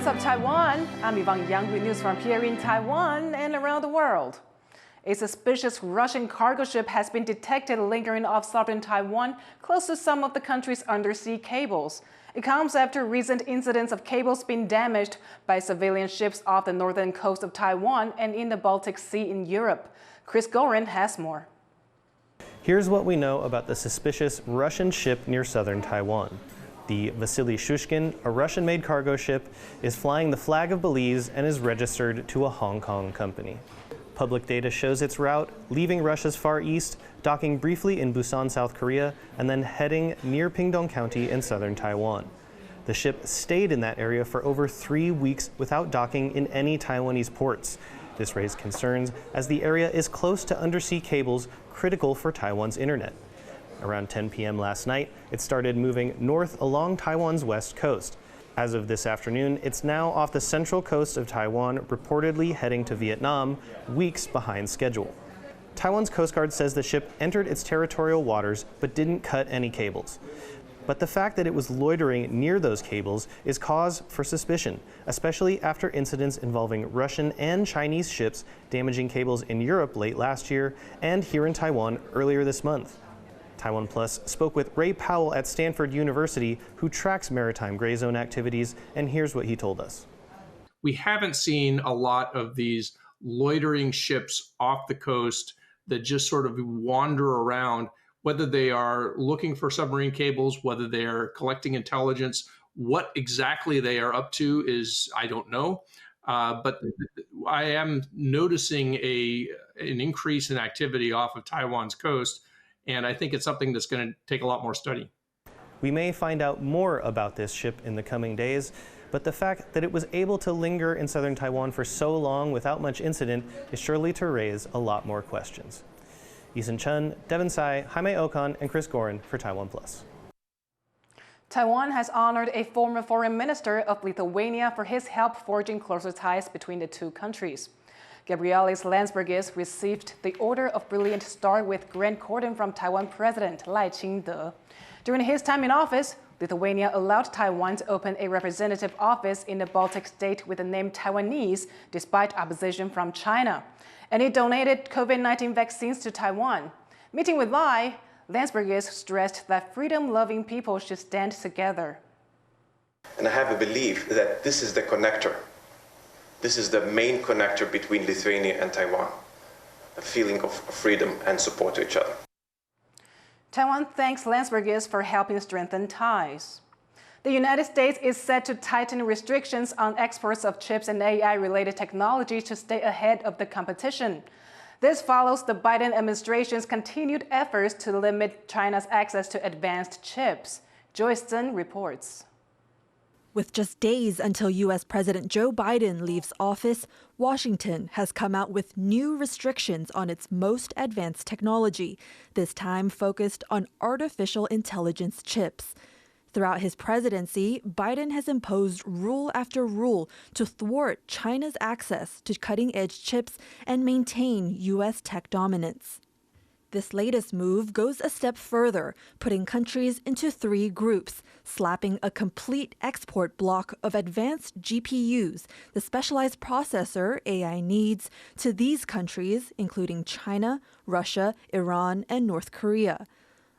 What's up, Taiwan? I'm Yvonne with news from here in Taiwan and around the world. A suspicious Russian cargo ship has been detected lingering off southern Taiwan, close to some of the country's undersea cables. It comes after recent incidents of cables being damaged by civilian ships off the northern coast of Taiwan and in the Baltic Sea in Europe. Gong has more. Here's what we know about the suspicious Russian ship near southern Taiwan. The Vasily Shushkin, a Russian-made cargo ship, is flying the flag of Belize and is registered to a Hong Kong company. Public data shows its route, leaving Russia's Far East, docking briefly in Busan, South Korea, and then heading near Pingdong County in southern Taiwan. The ship stayed in that area for over 3 weeks without docking in any Taiwanese ports. This raised concerns as the area is close to undersea cables critical for Taiwan's internet. Around 10 p.m. last night, it started moving north along Taiwan's west coast. As of this afternoon, it's now off the central coast of Taiwan, reportedly heading to Vietnam, weeks behind schedule. Taiwan's Coast Guard says the ship entered its territorial waters but didn't cut any cables. But the fact that it was loitering near those cables is cause for suspicion, especially after incidents involving Russian and Chinese ships damaging cables in Europe late last year and here in Taiwan earlier this month. TaiwanPlus spoke with Ray Powell at Stanford University, who tracks maritime gray zone activities, and here's what he told us. We haven't seen a lot of these loitering ships off the coast that just sort of wander around, whether they are looking for submarine cables, whether they are collecting intelligence. What exactly they are up to is, I don't know. But I am noticing an increase in activity off of Taiwan's coast. And I think it's something that's going to take a lot more study. We may find out more about this ship in the coming days, but the fact that it was able to linger in southern Taiwan for so long without much incident is surely to raise a lot more questions. Yisun Chen, Devin Tsai, Jaime Ocon, and Chris Gorin for TaiwanPlus. Taiwan has honored a former foreign minister of Lithuania for his help forging closer ties between the two countries. Gabrielis Landsbergis received the Order of Brilliant Star with Grand Cordon from Taiwan President Loitering. During his time in office, Lithuania allowed Taiwan to open a representative office in the Baltic state with the name Taiwanese, despite opposition from China. And he donated COVID-19 vaccines to Taiwan. Meeting with Lai, Landsbergis stressed that freedom-loving people should stand together. And I have a belief that this is the connector. This is the main connector between Lithuania and Taiwan, a feeling of freedom and support to each other. Taiwan thanks Landsbergis for helping strengthen ties. The United States is set to tighten restrictions on exports of chips and AI-related technology to stay ahead of the competition. This follows the Biden administration's continued efforts to limit China's access to advanced chips. Joyce Zhen reports. With just days until U.S. President Joe Biden leaves office, Washington has come out with new restrictions on its most advanced technology, this time focused on artificial intelligence chips. Throughout his presidency, Biden has imposed rule after rule to thwart China's access to cutting-edge chips and maintain U.S. tech dominance. This latest move goes a step further, putting countries into 3 groups, slapping a complete export block of advanced GPUs, the specialized processor AI needs, to these countries, including China, Russia, Iran, and North Korea.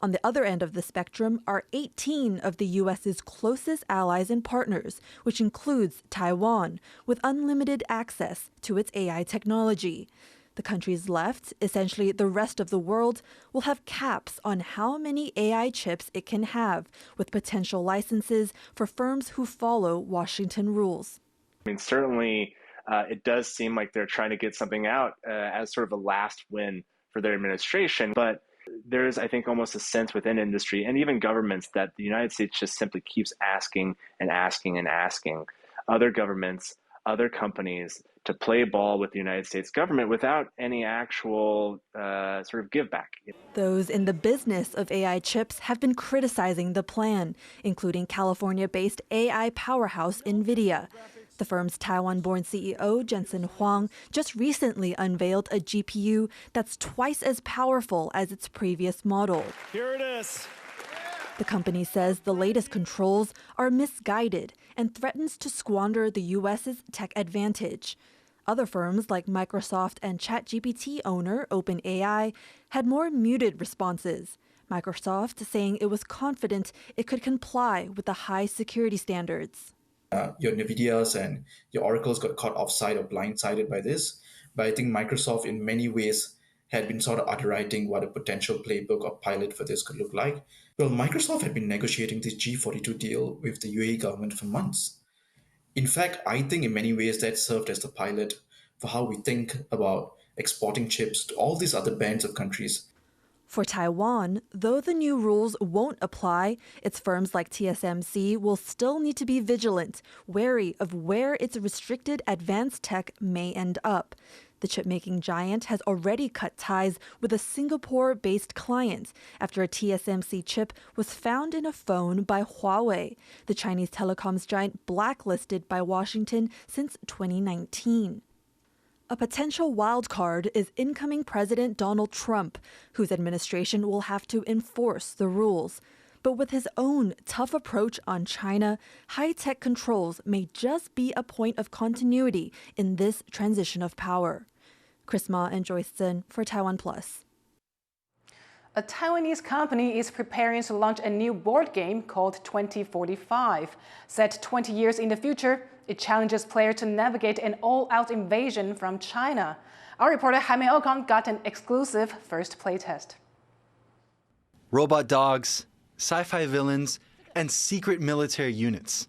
On the other end of the spectrum are 18 of the U.S.'s closest allies and partners, which includes Taiwan, with unlimited access to its AI technology. The countries left, essentially the rest of the world, will have caps on how many AI chips it can have, with potential licenses for firms who follow Washington rules. I mean, certainly it does seem like they're trying to get something out as sort of a last win for their administration. But there is, I think, almost a sense within industry and even governments that the United States just simply keeps asking and asking and asking other governments, other companies to play ball with the United States government without any actual sort of give back. Those in the business of AI chips have been criticizing the plan, including California-based AI powerhouse NVIDIA. The firm's Taiwan-born CEO, Jensen Huang, just recently unveiled a GPU that's twice as powerful as its previous model. Here it is. The company says the latest controls are misguided and threatens to squander the U.S.'s tech advantage. Other firms like Microsoft and ChatGPT owner OpenAI had more muted responses. Microsoft saying it was confident it could comply with the high security standards. Your NVIDIAs and your Oracles got caught offside or blindsided by this. But I think Microsoft in many ways had been sort of underwriting what a potential playbook or pilot for this could look like. Well, Microsoft had been negotiating this G42 deal with the UAE government for months. In fact, I think in many ways that served as the pilot for how we think about exporting chips to all these other bands of countries. For Taiwan, though the new rules won't apply, its firms like TSMC will still need to be vigilant, wary of where its restricted advanced tech may end up. The chip-making giant has already cut ties with a Singapore-based client after a TSMC chip was found in a phone by Huawei, the Chinese telecoms giant blacklisted by Washington since 2019. A potential wild card is incoming President Donald Trump, whose administration will have to enforce the rules. But with his own tough approach on China, high-tech controls may just be a point of continuity in this transition of power. Chris Ma and Joyce Zhen for TaiwanPlus. A Taiwanese company is preparing to launch a new board game called 2045. Set 20 years in the future, it challenges players to navigate an all-out invasion from China. Our reporter Jaime Ocon got an exclusive first playtest. Robot dogs, sci-fi villains, and secret military units.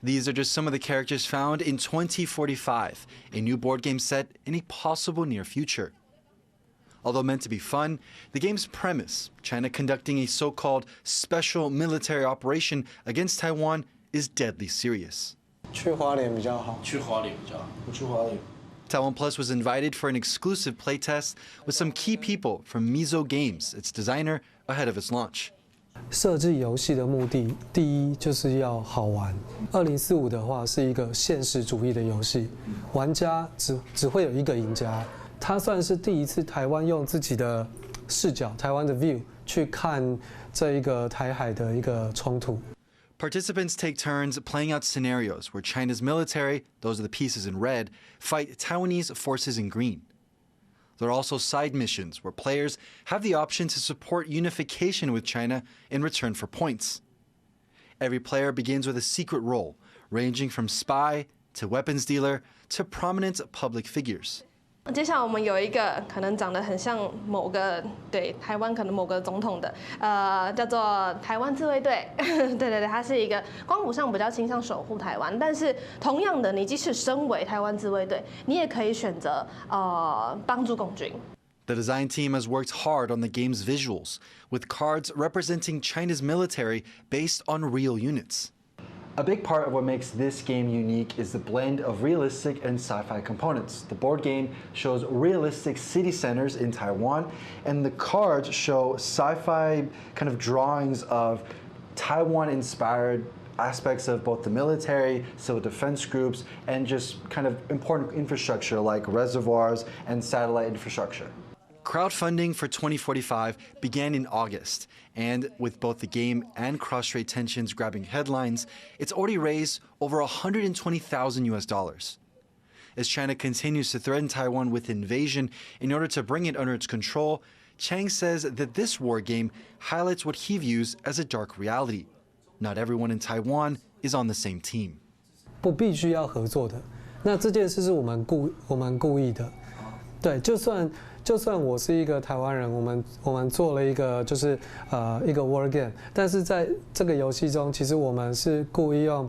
These are just some of the characters found in 2045, a new board game set in a possible near future. Although meant to be fun, the game's premise, China conducting a so-called special military operation against Taiwan, is deadly serious. TaiwanPlus was invited for an exclusive playtest with some key people from Mizo Games, its designer, ahead of its launch. 设计游戏的目的，第一就是要好玩。2045的话是一个现实主义的游戏，玩家只会有一个赢家。它算是第一次台湾用自己的视角，台湾的 view 去看这一个台海的一个冲突。 Participants take turns playing out scenarios where China's military, those are the pieces in red, fight Taiwanese forces in green. There are also side missions where players have the option to support unification with China in return for points. Every player begins with a secret role, ranging from spy to weapons dealer to prominent public figures. 接下来我们有一个可能长得很像某个台湾可能某个总统的，叫做台湾自卫队。对，它是一个光谱上比较倾向守护台湾，但是同样的，你即使身为台湾自卫队，你也可以选择帮助共军。 The design team has worked hard on the game's visuals, with cards representing China's military based on real units. A big part of what makes this game unique is the blend of realistic and sci-fi components. The board game shows realistic city centers in Taiwan, and the cards show sci-fi kind of drawings of Taiwan-inspired aspects of both the military, civil defense groups, and just kind of important infrastructure like reservoirs and satellite infrastructure. Crowdfunding for 2045 began in August, and with both the game and cross-strait tensions grabbing headlines, it's already raised over $120,000. As China continues to threaten Taiwan with invasion in order to bring it under its control, Chang says that this war game highlights what he views as a dark reality. Not everyone in Taiwan is on the same team. 不必须要合作的，那这件事是我们故意的，对，就算我是一个台湾人，我们做了一个就是一个 war game， 但是在这个游戏中，其实我们是故意用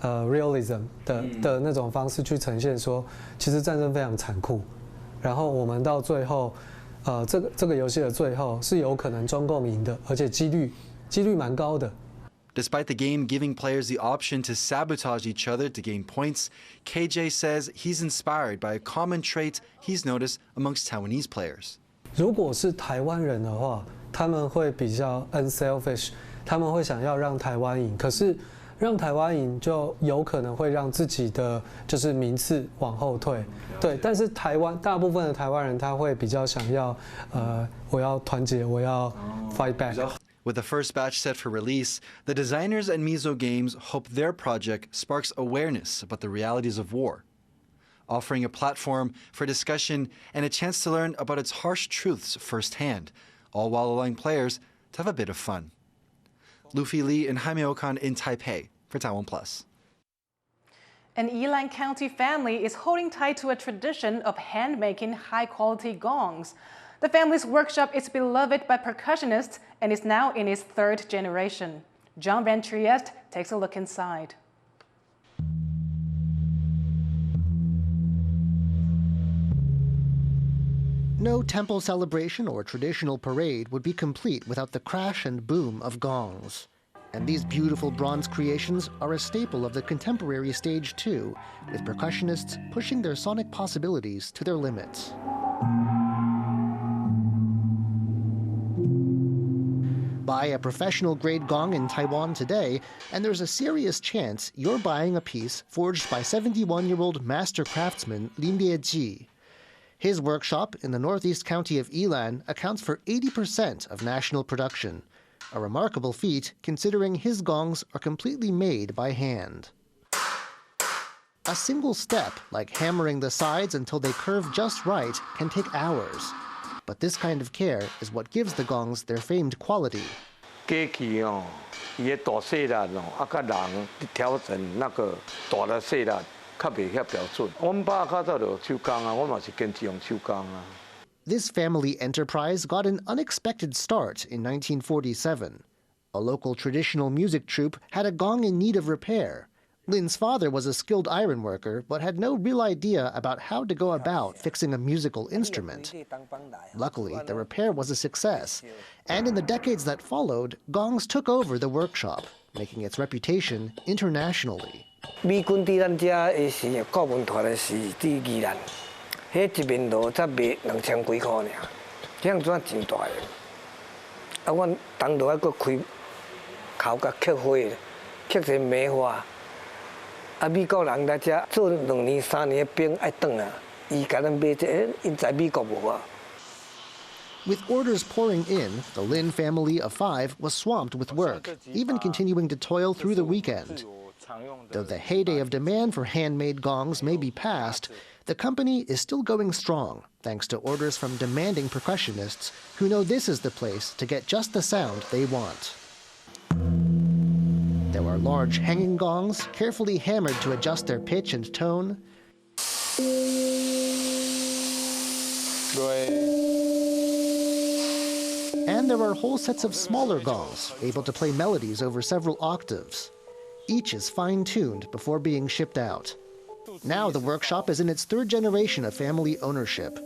realism 的那种方式去呈现说，其实战争非常残酷，然后我们到最后，这个游戏的最后是有可能中共赢的，而且几率蛮高的。 Despite the game giving players the option to sabotage each other to gain points, KJ says he's inspired by a common trait he's noticed amongst Taiwanese players. 如果是台湾人的话，他们会比较 unselfish， 他们会想要让台湾赢。可是让台湾赢就有可能会让自己的就是名次往后退。对，但是大部分的台湾人他会比较想要我要团结，我要 fight back。With the first batch set for release, the designers at Mizo Games hope their project sparks awareness about the realities of war, offering a platform for discussion and a chance to learn about its harsh truths firsthand, all while allowing players to have a bit of fun. Luffy Li and Jaime Okan in Taipei for TaiwanPlus. An Yilan County family is holding tight to a tradition of hand-making high-quality gongs. The family's workshop is beloved by percussionists and is now in its third generation. John Van Trieste takes a look inside. No temple celebration or traditional parade would be complete without the crash and boom of gongs. And these beautiful bronze creations are a staple of the contemporary stage too, with percussionists pushing their sonic possibilities to their limits. Buy a professional-grade gong in Taiwan today, and there's a serious chance you're buying a piece forged by 71-year-old master craftsman Lin Lieji. His workshop in the northeast county of Yilan accounts for 80% of national production, a remarkable feat considering his gongs are completely made by hand. A single step, like hammering the sides until they curve just right, can take hours. But this kind of care is what gives the gongs their famed quality. This family enterprise got an unexpected start in 1947. A local traditional music troupe had a gong in need of repair. Lin's father was a skilled ironworker, but had no real idea about how to go about fixing a musical instrument. Luckily, the repair was a success, and in the decades that followed, gongs took over the workshop, making its reputation internationally. With orders pouring in, the Lin family of 5 was swamped with work, even continuing to toil through the weekend. Though the heyday of demand for handmade gongs may be past, the company is still going strong, thanks to orders from demanding percussionists who know this is the place to get just the sound they want. There are large hanging gongs, carefully hammered to adjust their pitch and tone. And there are whole sets of smaller gongs, able to play melodies over several octaves. Each is fine-tuned before being shipped out. Now the workshop is in its third generation of family ownership.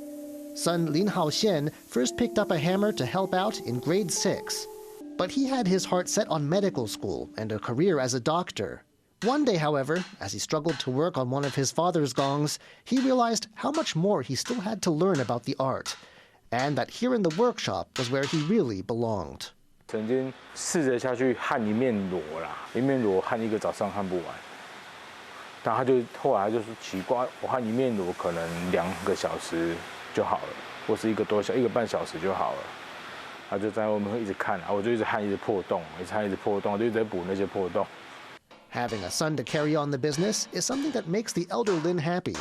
Son Lin Haoxian first picked up a hammer to help out in grade 6. But he had his heart set on medical school and a career as a doctor. One day, however, as he struggled to work on one of his father's gongs, he realized how much more he still had to learn about the art, and that here in the workshop was where he really belonged. 曾经试着下去焊一面螺啦，一面螺焊一个早上焊不完，但后来他就说奇怪，我焊一面螺可能2个小时就好了，或是1个半小时就好了。他就在外面会一直看，我就一直焊，一直破洞，一直焊，一直破洞，就一直在补那些破洞。Having a son to carry on the business is something that makes the elder Lin happy.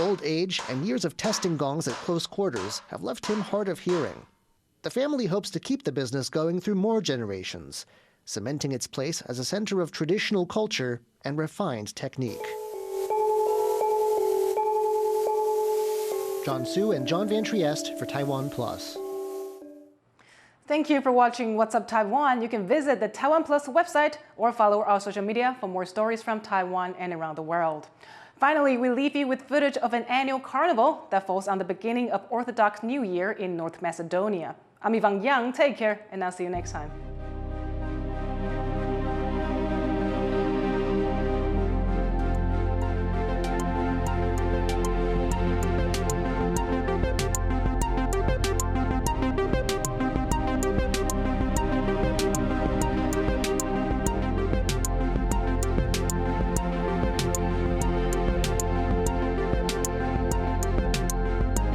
Old age and years of testing gongs at close quarters have left him hard of hearing. The family hopes to keep the business going through more generations, cementing its place as a center of traditional culture and refined technique. John Su and John Van Trieste for TaiwanPlus. Thank you for watching What's Up Taiwan. You can visit the TaiwanPlus website or follow our social media for more stories from Taiwan and around the world. Finally, we leave you with footage of an annual carnival that falls on the beginning of Orthodox New Year in North Macedonia. I'm Yvonne Yang. Take care, and I'll see you next time.